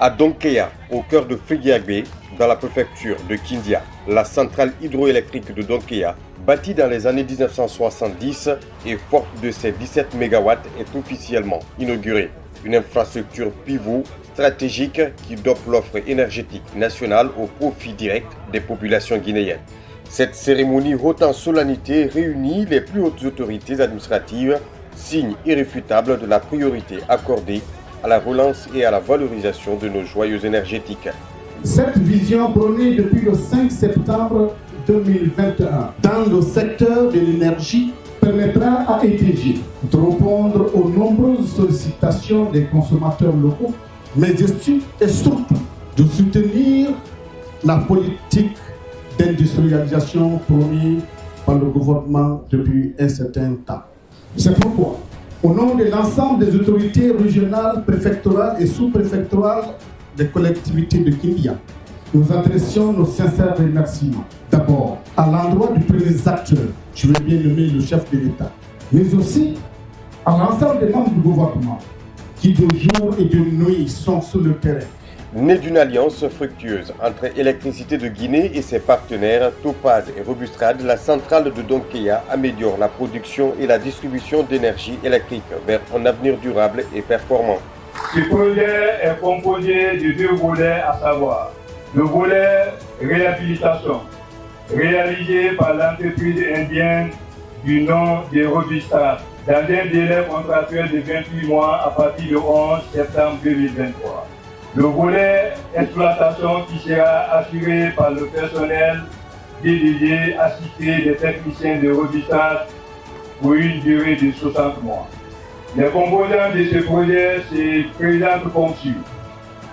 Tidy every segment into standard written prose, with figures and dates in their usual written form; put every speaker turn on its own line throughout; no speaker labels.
À Donkeya, au cœur de Frigiagbé, dans la préfecture de Kindia, la centrale hydroélectrique de Donkeya, bâtie dans les années 1970 et forte de ses 17 MW, est officiellement inaugurée. Une infrastructure pivot stratégique qui dope l'offre énergétique nationale au profit direct des populations guinéennes. Cette cérémonie haute en solennité réunit les plus hautes autorités administratives, signe irréfutable de la priorité accordée à la relance et à la valorisation de nos joyaux énergétiques.
Cette vision prônée depuis le 5 septembre 2021 dans le secteur de l'énergie permettra à ETG de répondre aux nombreuses sollicitations des consommateurs locaux, mais aussi et surtout de soutenir la politique d'industrialisation prônée par le gouvernement depuis un certain temps. C'est pourquoi, au nom de l'ensemble des autorités régionales, préfectorales et sous-préfectorales des collectivités de Kindia, nous adressions nos sincères remerciements. D'abord, à l'endroit du premier acteur, je veux bien nommer le chef de l'État, mais aussi à l'ensemble des membres du gouvernement qui de jour et de nuit sont sur le terrain.
Né d'une alliance fructueuse entre Électricité de Guinée et ses partenaires Topaz et Robustrade, la centrale de Donkeya améliore la production et la distribution d'énergie électrique vers un avenir durable et performant.
Ce projet est composé de deux volets, à savoir le volet réhabilitation, réalisé par l'entreprise indienne du nom de Robustrade, dans un délai contractuel de 28 mois à partir du 11 septembre 2023. Le volet exploitation qui sera assuré par le personnel dédié assisté des techniciens de Robustrade pour une durée de 60 mois. Les composants de ce projet se présentent comme suit.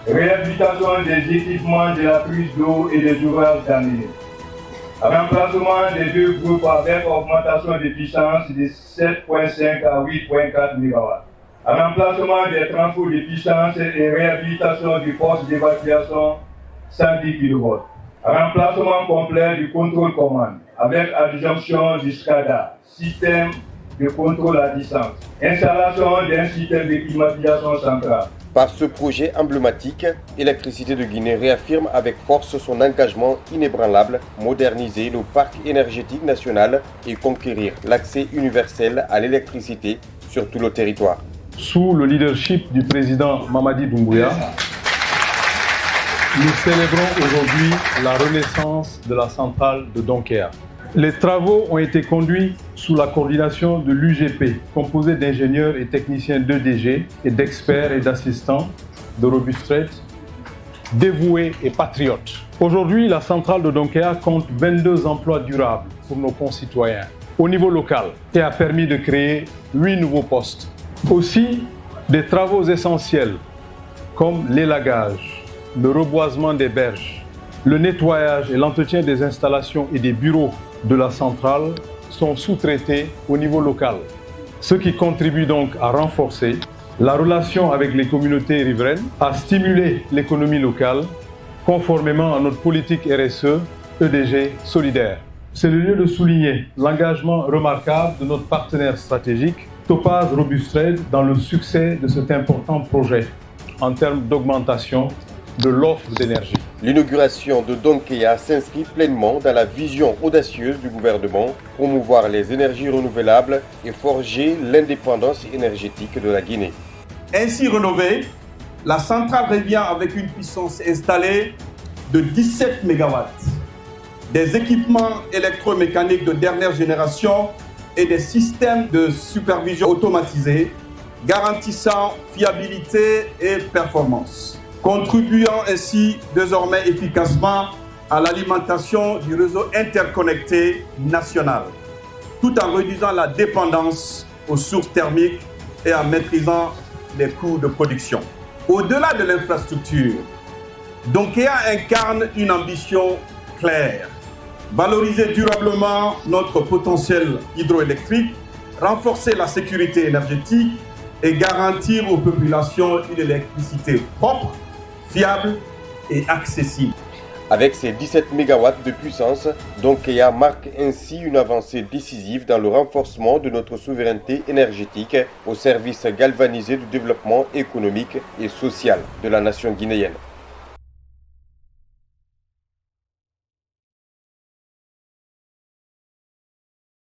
Réhabilitation des équipements de la prise d'eau et des ouvrages d'année. Remplacement des deux groupes avec augmentation de puissance de 7,5 à 8,4 MW. Remplacement des transferts de puissance et réhabilitation du poste d'évacuation 110 kV. Remplacement complet du contrôle commande avec adjonction du SCADA, système de contrôle à distance. Installation d'un système de climatisation centrale.
Par ce projet emblématique, Électricité de Guinée réaffirme avec force son engagement inébranlable, moderniser le parc énergétique national et conquérir l'accès universel à l'électricité sur tout le territoire.
Sous le leadership du président Mamadi Doumbouya, nous célébrons aujourd'hui la renaissance de la centrale de Donkeya. Les travaux ont été conduits sous la coordination de l'UGP, composée d'ingénieurs et techniciens d'EDG et d'experts et d'assistants de Robustrade, dévoués et patriotes. Aujourd'hui, la centrale de Donkeya compte 22 emplois durables pour nos concitoyens au niveau local et a permis de créer 8 nouveaux postes. Aussi, des travaux essentiels comme l'élagage, le reboisement des berges, le nettoyage et l'entretien des installations et des bureaux de la centrale sont sous-traités au niveau local, ce qui contribue donc à renforcer la relation avec les communautés riveraines, à stimuler l'économie locale, conformément à notre politique RSE EDG solidaire. C'est le lieu de souligner l'engagement remarquable de notre partenaire stratégique, Topaz Robustrade, dans le succès de cet important projet en termes d'augmentation de l'offre d'énergie.
L'inauguration de Donkeya s'inscrit pleinement dans la vision audacieuse du gouvernement, promouvoir les énergies renouvelables et forger l'indépendance énergétique de la Guinée.
Ainsi rénovée, la centrale revient avec une puissance installée de 17 MW, des équipements électromécaniques de dernière génération et des systèmes de supervision automatisés garantissant fiabilité et performance, contribuant ainsi désormais efficacement à l'alimentation du réseau interconnecté national, tout en réduisant la dépendance aux sources thermiques et en maîtrisant les coûts de production. Au-delà de l'infrastructure, Donkeya incarne une ambition claire: valoriser durablement notre potentiel hydroélectrique, renforcer la sécurité énergétique et garantir aux populations une électricité propre, fiable et accessible.
Avec ses 17 MW de puissance, Donkéa marque ainsi une avancée décisive dans le renforcement de notre souveraineté énergétique au service galvanisé du développement économique et social de la nation guinéenne.